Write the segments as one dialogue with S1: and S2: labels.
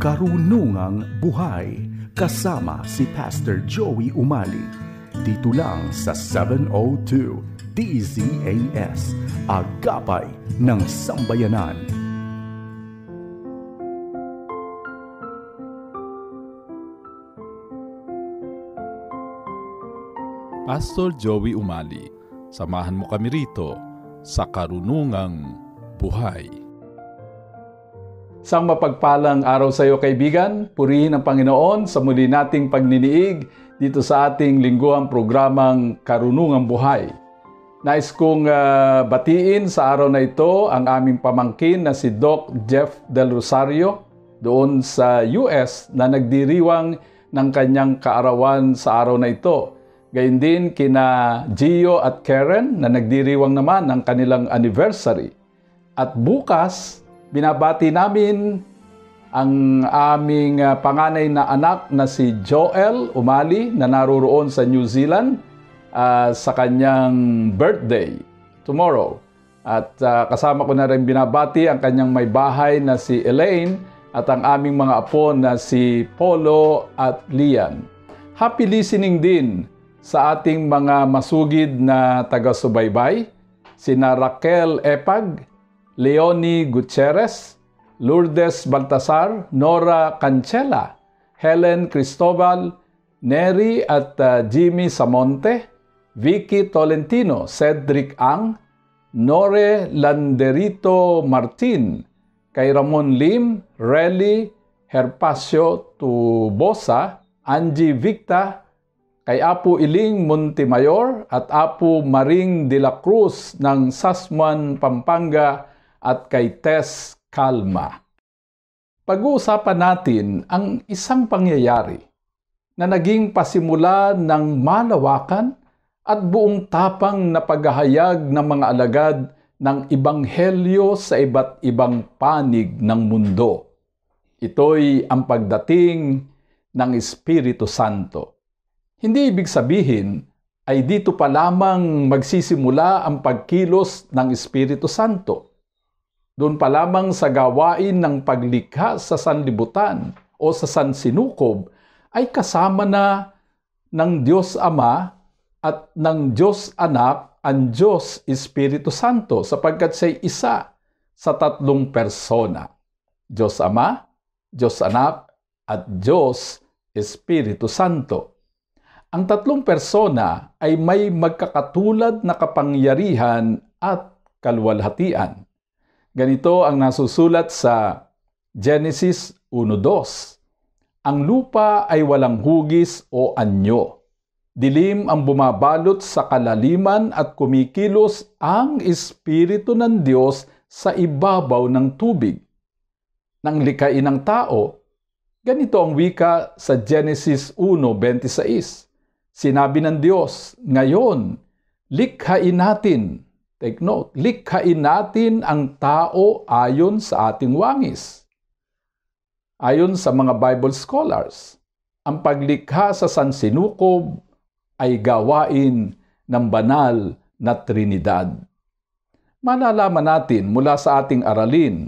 S1: Karunungang Buhay kasama si Pastor Joey Umali. Dito lang sa 702 DZAS, Agapay ng Sambayanan.
S2: Pastor Joey Umali, samahan mo kami rito sa Karunungang Buhay.
S3: Isang mapagpalang araw sa iyo, kaibigan. Purihin ang Panginoon sa muli nating pagniniig dito sa ating lingguhang programang Karunungang Buhay. Nais kong batiin sa araw na ito ang aming pamangkin na si Doc Jeff Del Rosario doon sa US na nagdiriwang ng kanyang kaarawan sa araw na ito. Gayun din kina Gio at Karen na nagdiriwang naman ng kanilang anniversary. At bukas, binabati namin ang aming panganay na anak na si Joel Umali na naroroon sa New Zealand sa kanyang birthday tomorrow. At kasama ko na rin binabati ang kanyang may bahay na si Elaine at ang aming mga apo na si Polo at Lian. Happy listening din sa ating mga masugid na taga-subaybay, sina Raquel Epag, Leonie Gutierrez, Lourdes Baltasar, Nora Cancela, Helen Cristobal, Neri at Jimmy Samonte, Vicky Tolentino, Cedric Ang, Nore Landerito Martin, kay Ramon Lim, Relly Herpacio Tubosa, Angie Victa, kay Apo Iling Montemayor at Apo Maring de la Cruz ng Sasmuan, Pampanga at kay Tess Calma. Pag-uusapan natin ang isang pangyayari na naging pasimula ng malawakan at buong tapang na paghahayag ng mga alagad ng Ebanghelyo sa iba't ibang panig ng mundo. Ito'y ang pagdating ng Espiritu Santo. Hindi ibig sabihin ay dito pa lamang magsisimula ang pagkilos ng Espiritu Santo. Doon pa lamang sa gawain ng paglikha sa sanlibutan o sa sansinukob ay kasama na ng Diyos Ama at ng Diyos Anak ang Diyos Espiritu Santo sapagkat siya'y isa sa tatlong persona. Diyos Ama, Diyos Anak at Diyos Espiritu Santo. Ang tatlong persona ay may magkakatulad na kapangyarihan at kaluwalhatian. Ganito ang nasusulat sa Genesis 1:2. Ang lupa ay walang hugis o anyo. Dilim ang bumabalot sa kalaliman at kumikilos ang Espiritu ng Diyos sa ibabaw ng tubig. Nang likhain ng tao, ganito ang wika sa Genesis 1:26. Sinabi ng Diyos, ngayon, likhain natin. Take note, likhain natin ang tao ayon sa ating wangis. Ayon sa mga Bible scholars, ang paglikha sa sansinukob ay gawain ng banal na Trinidad. Malalaman natin mula sa ating aralin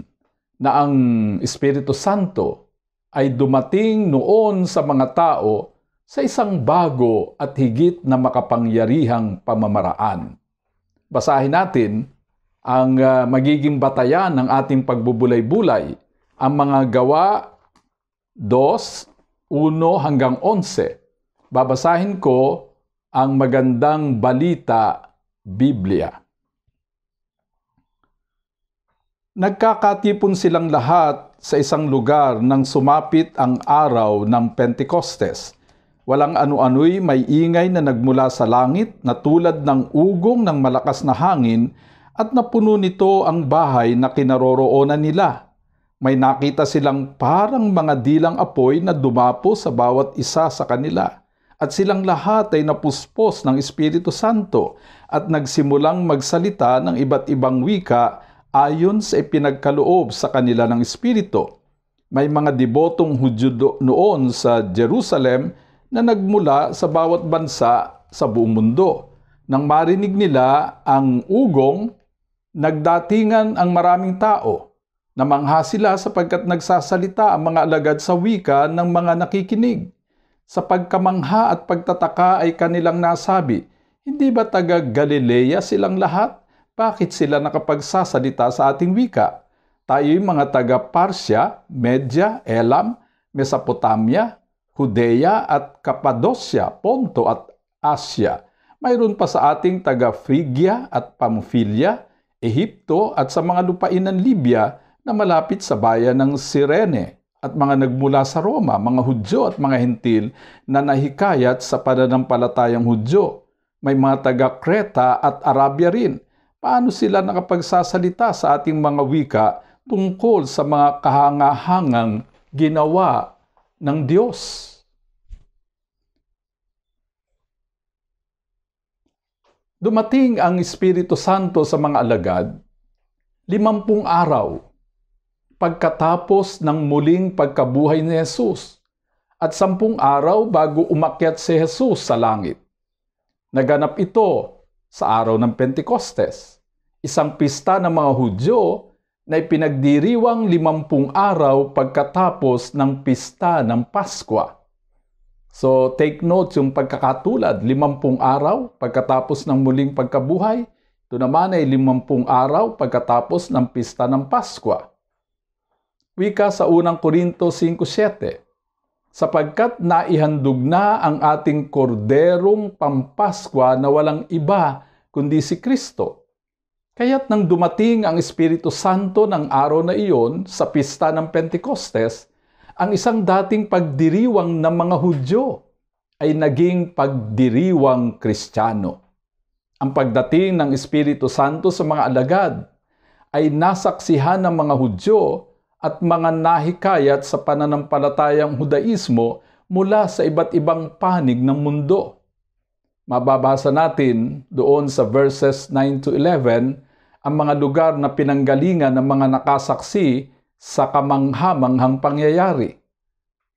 S3: na ang Espiritu Santo ay dumating noon sa mga tao sa isang bago at higit na makapangyarihang pamamaraan. Basahin natin ang magiging batayan ng ating pagbubulay-bulay, ang mga gawa 2:1-11. Babasahin ko ang magandang balita Biblia. Nagkakatipon silang lahat sa isang lugar nang sumapit ang araw ng Pentecostes. Walang ano-ano'y may ingay na nagmula sa langit na tulad ng ugong ng malakas na hangin at napuno nito ang bahay na kinaroroonan nila. May nakita silang parang mga dilang apoy na dumapo sa bawat isa sa kanila. At silang lahat ay napuspos ng Espiritu Santo at nagsimulang magsalita ng iba't ibang wika ayon sa ipinagkaloob sa kanila ng Espiritu. May mga debotong Hudyo noon sa Jerusalem na nagmula sa bawat bansa sa buong mundo. Nang marinig nila ang ugong, nagdatingan ang maraming tao. Namangha sila sapagkat nagsasalita ang mga alagad sa wika ng mga nakikinig. Sa pagkamangha at pagtataka ay kanilang nasabi, "Hindi ba taga Galilea silang lahat? Bakit sila nakapagsasalita sa ating wika? Tayo'y mga taga Parsya, Media, Elam, Mesopotamia, Judea at Cappadocia, Ponto at Asya. Mayroon pa sa ating taga Phrygia at Pamphylia, Ehipto at sa mga lupain ng Libya na malapit sa bayan ng Cyrene, at mga nagmula sa Roma, mga Hudyo at mga Hentil na nahikayat sa pananampalatayang Hudyo. May mga taga Creta at Arabia rin. Paano sila nakapagsasalita sa ating mga wika tungkol sa mga kahangahangang ginawa ng Diyos?" Dumating ang Espiritu Santo sa mga alagad 50 araw pagkatapos ng muling pagkabuhay ni Jesus at 10 araw bago umakyat si Jesus sa langit. Naganap ito sa araw ng Pentecostes, isang pista ng mga Hudyo na ipinagdiriwang 50 araw pagkatapos ng pista ng Paskwa. So take note yung pagkakatulad, 50 araw pagkatapos ng muling pagkabuhay. Ito naman ay 50 araw pagkatapos ng pista ng Paskwa. Wika sa unang Korinto 5:7, "Sapagkat naihandog na ang ating korderong pampaskwa na walang iba kundi si Kristo. Kaya't nang dumating ang Espiritu Santo ng araw na iyon sa pista ng Pentecostes, ang isang dating pagdiriwang ng mga Hudyo ay naging pagdiriwang Kristiyano. Ang pagdating ng Espiritu Santo sa mga alagad ay nasaksihan ng mga Hudyo at mga nahikayat sa pananampalatayang Hudaismo mula sa iba't ibang panig ng mundo. Mababasa natin doon sa verses 9 to 11 ang mga lugar na pinanggalingan ng mga nakasaksi sa kamangha-manghang pangyayari.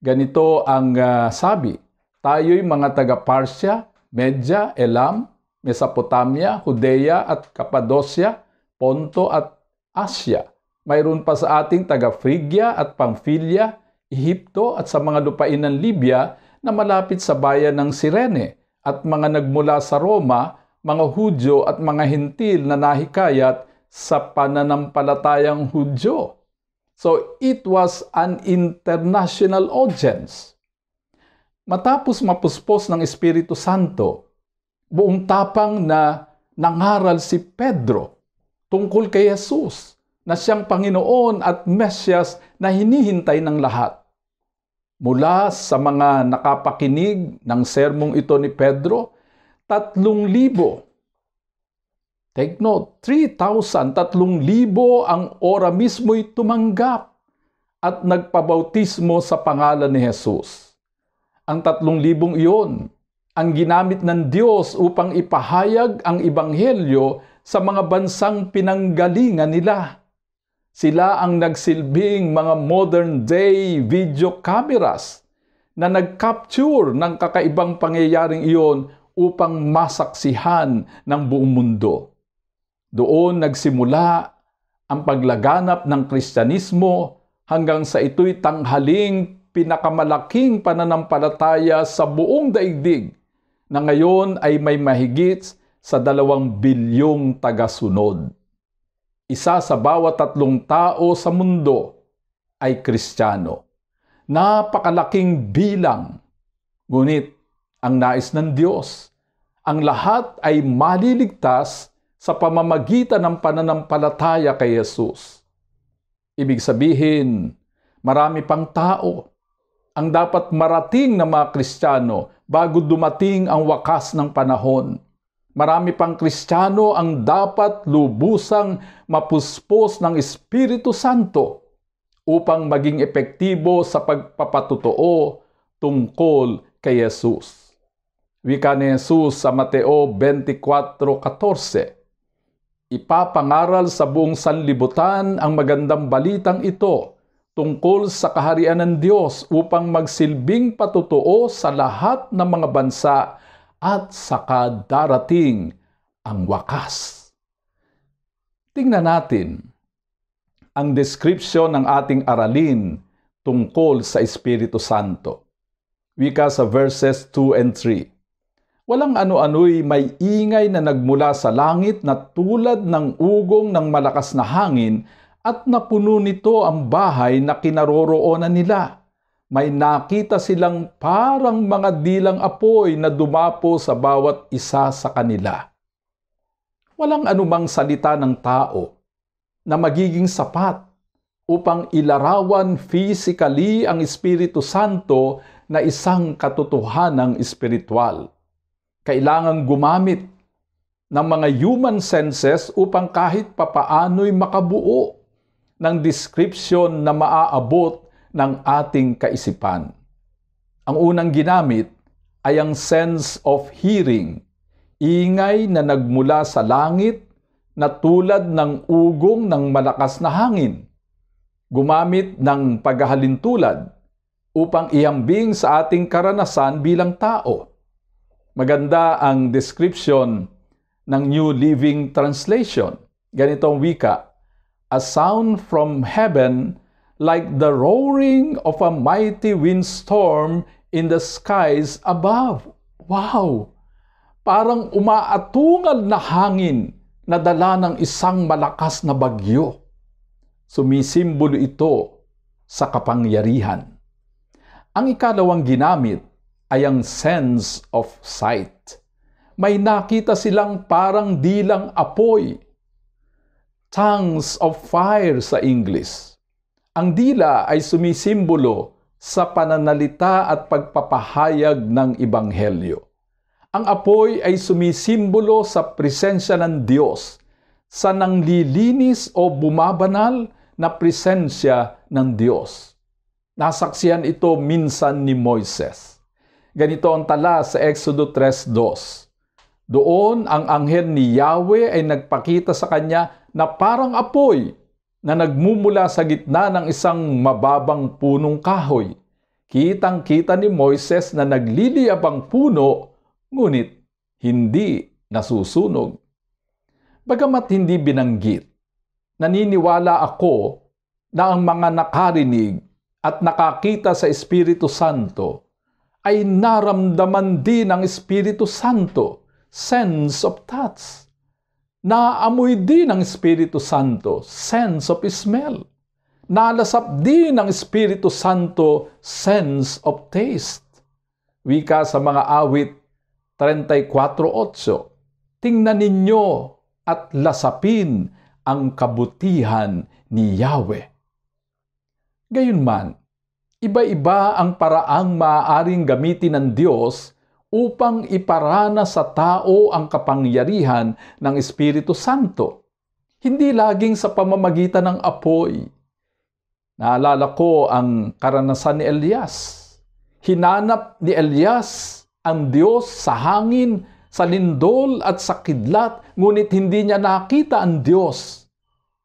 S3: Ganito ang sabi, "Tayo'y mga taga-Parsya, Media, Elam, Mesopotamia, Judea at Cappadocia, Ponto at Asya. Mayroon pa sa ating taga Phrygia at Pamphylia, Ehipto at sa mga lupain ng Libya na malapit sa bayan ng Cyrene, at mga nagmula sa Roma, mga Hudyo at mga Hentil na nahikayat sa pananampalatayang Hudyo." So it was an international audience. Matapos mapuspos ng Espiritu Santo, buong tapang na nangaral si Pedro tungkol kay Jesus na siyang Panginoon at Mesyas na hinihintay ng lahat. Mula sa mga nakapakinig ng sermong ito ni Pedro, 3,000. Take note, 3,000 ang ora mismo'y tumanggap at nagpabautismo sa pangalan ni Jesus. Ang 3,000 iyon ang ginamit ng Diyos upang ipahayag ang Ebanghelyo sa mga bansang pinanggalingan nila. Sila ang nagsilbing mga modern-day video cameras na nag-capture ng kakaibang pangyayaring iyon upang masaksihan ng buong mundo. Doon nagsimula ang paglaganap ng Kristyanismo hanggang sa ito'y tanghaling pinakamalaking pananampalataya sa buong daigdig na ngayon ay may mahigit sa 2 bilyong tagasunod. Isa sa bawat 3 tao sa mundo ay Kristiyano. Napakalaking bilang. Ngunit ang nais ng Diyos, ang lahat ay maliligtas sa pamamagitan ng pananampalataya kay Jesus. Ibig sabihin, marami pang tao ang dapat marating ng mga Kristiyano bago dumating ang wakas ng panahon. Marami pang Kristiyano ang dapat lubusang mapuspos ng Espiritu Santo upang maging epektibo sa pagpapatotoo tungkol kay Jesus. Wika ni Jesus sa Mateo 24:14, "Ipapangaral sa buong sanlibutan ang magandang balitang ito tungkol sa kaharian ng Diyos upang magsilbing patotoo sa lahat ng mga bansa at saka darating ang wakas." Tingnan natin ang description ng ating aralin tungkol sa Espiritu Santo. Wika sa verses 2 and 3. Walang ano-ano'y may ingay na nagmula sa langit na tulad ng ugong ng malakas na hangin at napuno nito ang bahay na kinaroroonan nila. May nakita silang parang mga dilang apoy na dumapo sa bawat isa sa kanila. Walang anumang salita ng tao na magiging sapat upang ilarawan physically ang Espiritu Santo na isang katotohanang espiritual. Kailangang gumamit ng mga human senses upang kahit papaano'y makabuo ng description na maaabot ng ating kaisipan. Ang unang ginamit ay ang sense of hearing, ingay na nagmula sa langit na tulad ng ugong ng malakas na hangin. Gumamit ng paghahalintulad upang ihambing sa ating karanasan bilang tao. Maganda ang description ng New Living Translation. Ganitong wika, "A sound from heaven like the roaring of a mighty windstorm in the skies above." Wow! Parang umaatungal na hangin na dala ng isang malakas na bagyo. Sumisimbolo ito sa kapangyarihan. Ang ikalawang ginamit ay ang sense of sight. May nakita silang parang dilang apoy. Tongues of fire sa English. Ang dila ay sumisimbolo sa pananalita at pagpapahayag ng Ebanghelyo. Ang apoy ay sumisimbolo sa presensya ng Diyos, sa nanglilinis o bumabanal na presensya ng Diyos. Nasaksihan ito minsan ni Moises. Ganito ang tala sa Exodo 3:2. Doon ang anghel ni Yahweh ay nagpakita sa kanya na parang apoy na nagmumula sa gitna ng isang mababang punong kahoy. Kitang-kita ni Moises na nagliliyab ang puno, ngunit hindi nasusunog. Bagamat hindi binanggit, naniniwala ako na ang mga nakarinig at nakakita sa Espiritu Santo ay naramdaman din ng Espiritu Santo, sense of touch. Naamoy din ng Espiritu Santo, sense of smell. Nalasap din ng Espiritu Santo, sense of taste. Wika sa mga awit 34:8, "Tingnan ninyo at lasapin ang kabutihan ni Yahweh." Gayunman, iba-iba ang paraang maaaring gamitin ng Diyos upang iparana sa tao ang kapangyarihan ng Espiritu Santo. Hindi laging sa pamamagitan ng apoy. Naalala ko ang karanasan ni Elias. Hinanap ni Elias ang Diyos sa hangin, sa lindol at sa kidlat, ngunit hindi niya nakita ang Diyos.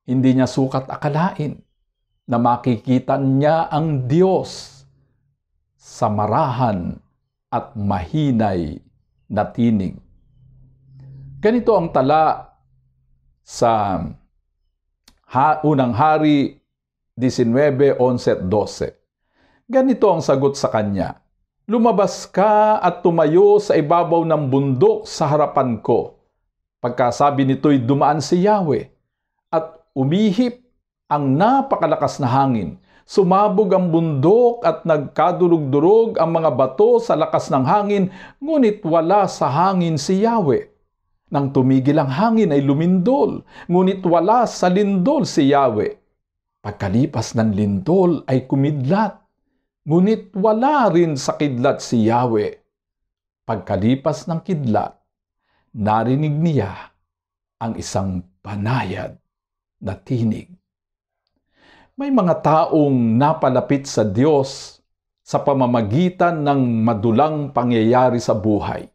S3: Hindi niya sukat akalain na makikita niya ang Diyos sa marahan at mahinay na tinig. Ganito ang tala sa Unang Hari 19:11-12. Ganito ang sagot sa kanya, "Lumabas ka at tumayo sa ibabaw ng bundok sa harapan ko." Pagkasabi nito'y dumaan si Yahweh at umihip ang napakalakas na hangin. Sumabog ang bundok at nagkadurog-durog ang mga bato sa lakas ng hangin, ngunit wala sa hangin si Yahweh. Nang tumigil ang hangin ay lumindol, ngunit wala sa lindol si Yahweh. Pagkalipas ng lindol ay kumidlat, ngunit wala rin sa kidlat si Yahweh. Pagkalipas ng kidlat, narinig niya ang isang banayad na tinig. May mga taong napalapit sa Diyos sa pamamagitan ng madulang pangyayari sa buhay.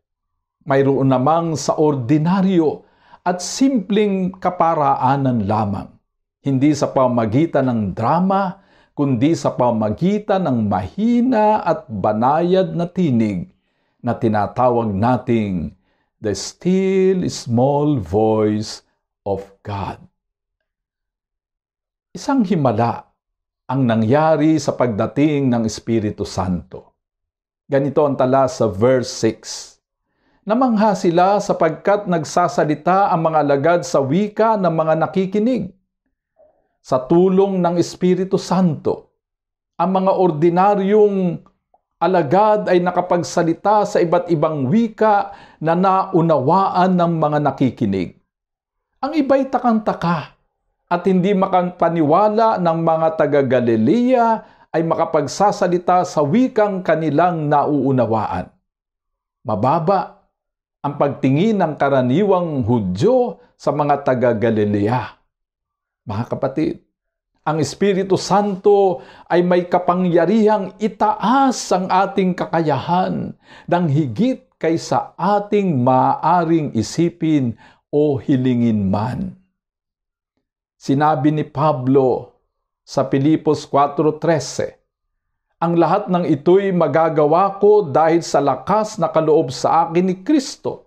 S3: Mayroon namang sa ordinaryo at simpleng kaparaanan lamang. Hindi sa pamamagitan ng drama, kundi sa pamamagitan ng mahina at banayad na tinig na tinatawag nating the still small voice of God. Isang himala ang nangyari sa pagdating ng Espiritu Santo. Ganito ang tala sa verse 6. Namangha sila sapagkat nagsasalita ang mga alagad sa wika ng mga nakikinig. Sa tulong ng Espiritu Santo, ang mga ordinaryong alagad ay nakapagsalita sa iba't ibang wika na naunawaan ng mga nakikinig. Ang iba'y takang-taka at hindi makapaniwala ng mga taga-Galilea ay makapagsasalita sa wikang kanilang nauunawaan. Mababa ang pagtingin ng karaniwang Hudyo sa mga taga-Galilea. Mga kapatid, ang Espiritu Santo ay may kapangyarihang itaas ang ating kakayahan ng higit kaysa ating maaaring isipin o hilingin man. Sinabi ni Pablo sa Filipos 4:13, ang lahat ng ito'y magagawa ko dahil sa lakas na kaloob sa akin ni Kristo.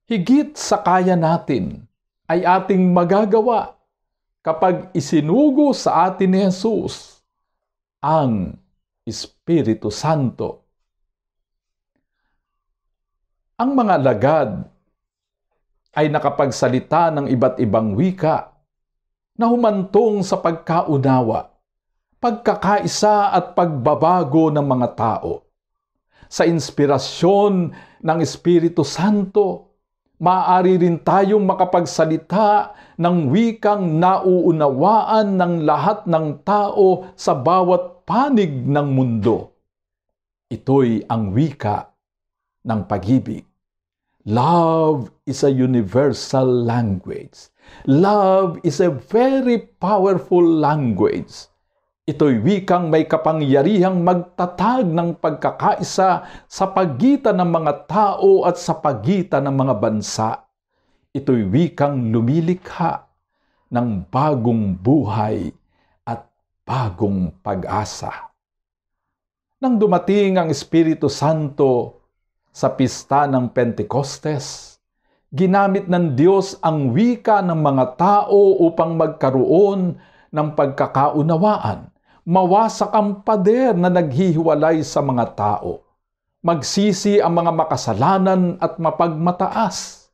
S3: Higit sa kaya natin ay ating magagawa kapag isinugo sa atin ni Jesus ang Espiritu Santo. Ang mga alagad ay nakapagsalita ng iba't ibang wika na humantong sa pagkaunawa, pagkakaisa at pagbabago ng mga tao. Sa inspirasyon ng Espiritu Santo, maaari rin tayong makapagsalita ng wikang nauunawaan ng lahat ng tao sa bawat panig ng mundo. Ito'y ang wika ng pag-ibig. Love is a universal language. Love is a very powerful language. Ito'y wikang may kapangyarihang magtatag ng pagkakaisa sa pagitan ng mga tao at sa pagitan ng mga bansa. Ito'y wikang lumilikha ng bagong buhay at bagong pag-asa. Nang dumating ang Espiritu Santo sa pista ng Pentecostes, ginamit ng Diyos ang wika ng mga tao upang magkaroon ng pagkakaunawaan. Mawasak ang pader na naghihiwalay sa mga tao. Magsisi ang mga makasalanan at mapagmataas.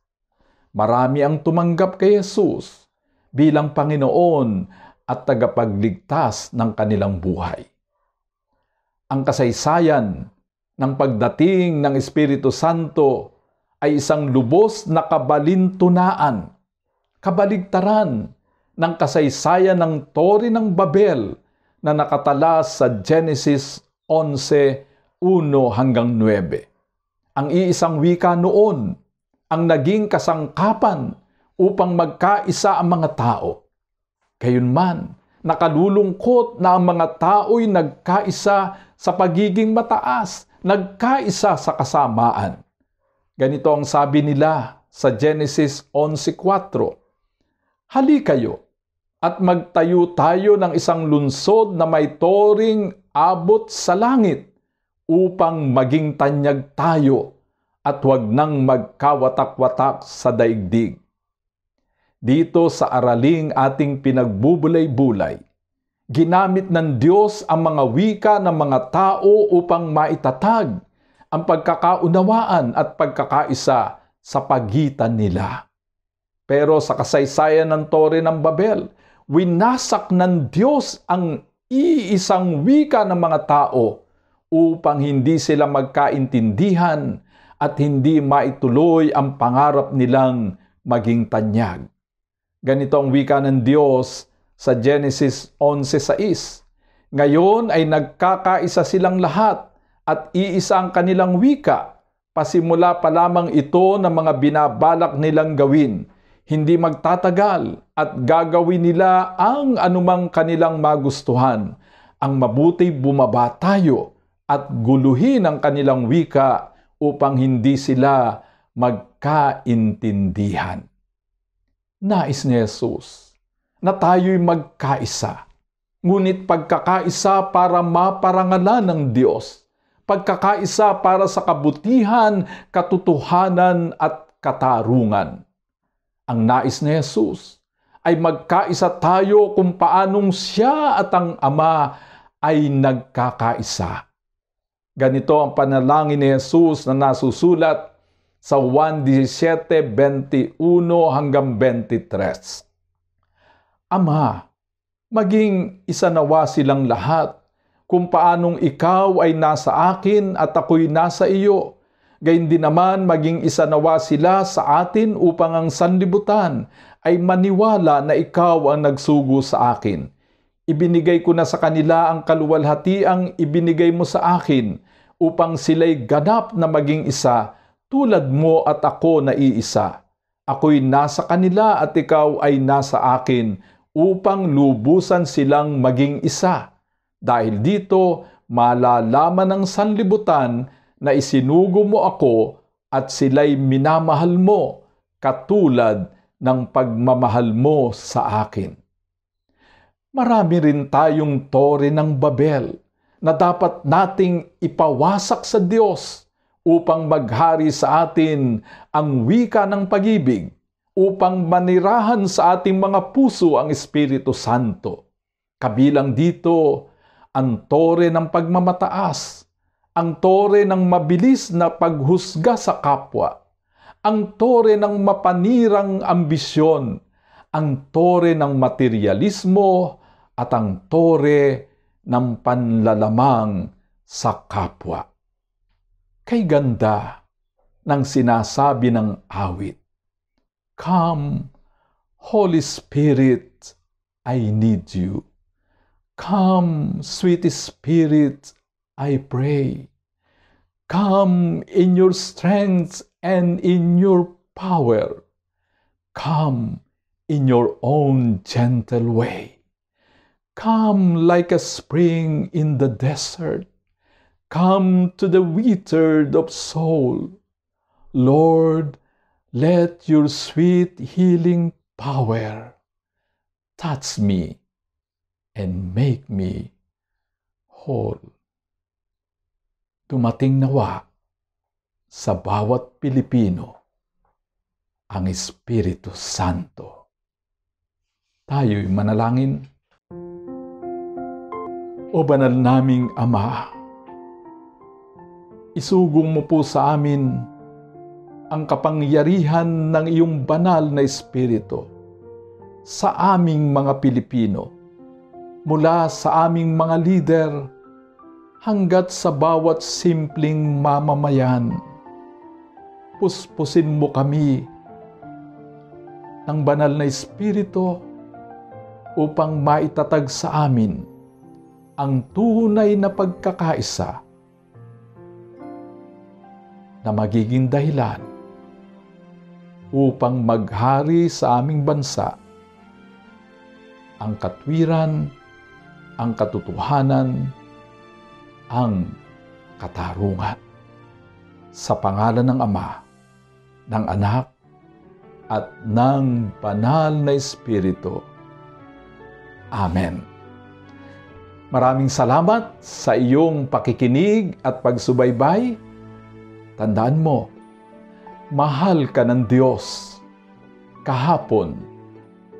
S3: Marami ang tumanggap kay Jesus bilang Panginoon at tagapagligtas ng kanilang buhay. Ang kasaysayan ng pagdating ng Espiritu Santo ay isang lubos na kabalintunaan, kabaligtaran ng kasaysayan ng Tore ng Babel na nakatala sa Genesis 11:1-9. Ang iisang wika noon ang naging kasangkapan upang magkaisa ang mga tao. Gayunman, nakalulungkot na ang mga tao'y nagkaisa sa pagiging mataas, nagkaisa sa kasamaan. Ganito ang sabi nila sa Genesis 11:4. Hali kayo at magtayo tayo ng isang lunsod na may toring abot sa langit upang maging tanyag tayo at huwag nang magkawatak-watak sa daigdig. Dito sa araling ating pinagbubulay-bulay, ginamit ng Diyos ang mga wika ng mga tao upang maitatag ang pagkakaunawaan at pagkakaisa sa pagitan nila. Pero sa kasaysayan ng Tore ng Babel, winasak ng Diyos ang iisang wika ng mga tao upang hindi sila magkaintindihan at hindi maituloy ang pangarap nilang maging tanyag. Ganito ang wika ng Diyos sa Genesis 11:6. Ngayon ay nagkakaisa silang lahat at iisa ang kanilang wika. Pasimula pa lamang ito ng mga binabalak nilang gawin. Hindi magtatagal at gagawin nila ang anumang kanilang magustuhan. Ang mabuti bumaba tayo at guluhin ang kanilang wika upang hindi sila magkaintindihan. Nais ni Jesus na tayo'y magkaisa. Ngunit pagkakaisa para maparangalan ng Diyos. Pagkakaisa para sa kabutihan, katotohanan at katarungan. Ang nais ni Jesus ay magkaisa tayo kung paanong siya at ang Ama ay nagkakaisa. Ganito ang panalangin ni Jesus na nasusulat sa 1:17-21 hanggang 23. Ama, maging isa nawa silang lahat kung paanong ikaw ay nasa akin at ako'y nasa iyo. Gayun din naman maging isa nawa sila sa atin upang ang sanlibutan ay maniwala na ikaw ang nagsugo sa akin. Ibinigay ko na sa kanila ang kaluwalhatiang ibinigay mo sa akin upang sila'y ganap na maging isa tulad mo at ako na iisa. Ako'y nasa kanila at ikaw ay nasa akin upang lubusan silang maging isa. Dahil dito, malalaman ng sanlibutan na isinugo mo ako at sila'y minamahal mo katulad ng pagmamahal mo sa akin. Marami rin tayong tore ng Babel na dapat nating ipawasak sa Diyos upang maghari sa atin ang wika ng pag-ibig, upang manirahan sa ating mga puso ang Espiritu Santo. Kabilang dito ang tore ng pagmamataas, ang tore ng mabilis na paghusga sa kapwa, ang tore ng mapanirang ambisyon, ang tore ng materialismo, at ang tore ng panlalamang sa kapwa. Kay ganda ng sinasabi ng awit, "Come, Holy Spirit, I need you. Come, sweet Spirit, I pray. Come in your strength and in your power. Come in your own gentle way. Come like a spring in the desert. Come to the withered of soul. Lord, let your sweet healing power touch me and make me whole." Dumating nawa sa bawat Pilipino ang Espiritu Santo. Tayo'y manalangin. O banal naming Ama, isugong mo po sa amin ang kapangyarihan ng iyong banal na Espiritu sa aming mga Pilipino, mula sa aming mga lider hanggat sa bawat simpleng mamamayan. Puspusin mo kami ng banal na Espiritu upang maitatag sa amin ang tunay na pagkakaisa na magiging dahilan upang maghari sa aming bansa ang katwiran, ang katotohanan, ang katarungan. Sa pangalan ng Ama, ng Anak, at ng Banal na Espiritu. Amen. Maraming salamat sa iyong pakikinig at pagsubaybay. Tandaan mo, mahal ka ng Diyos kahapon,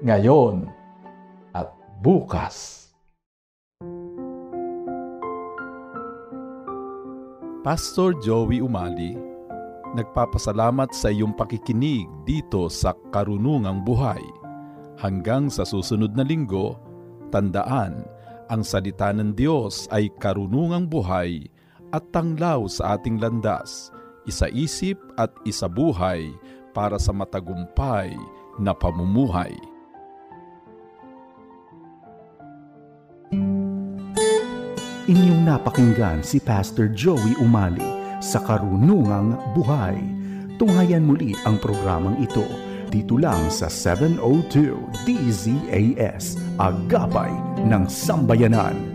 S3: ngayon, at bukas.
S2: Pastor Joey Umali, nagpapasalamat sa iyong pakikinig dito sa Karunungang Buhay. Hanggang sa susunod na linggo, tandaan, ang salita ng Diyos ay karunungang buhay at tanglaw sa ating landas, isa-isip at isa-buhay para sa matagumpay na pamumuhay.
S1: Inyong napakinggan si Pastor Joey Umali sa Karunungang Buhay. Tunghayan muli ang programang ito dito lang sa 702 DZAS, Agapay ng Sambayanan.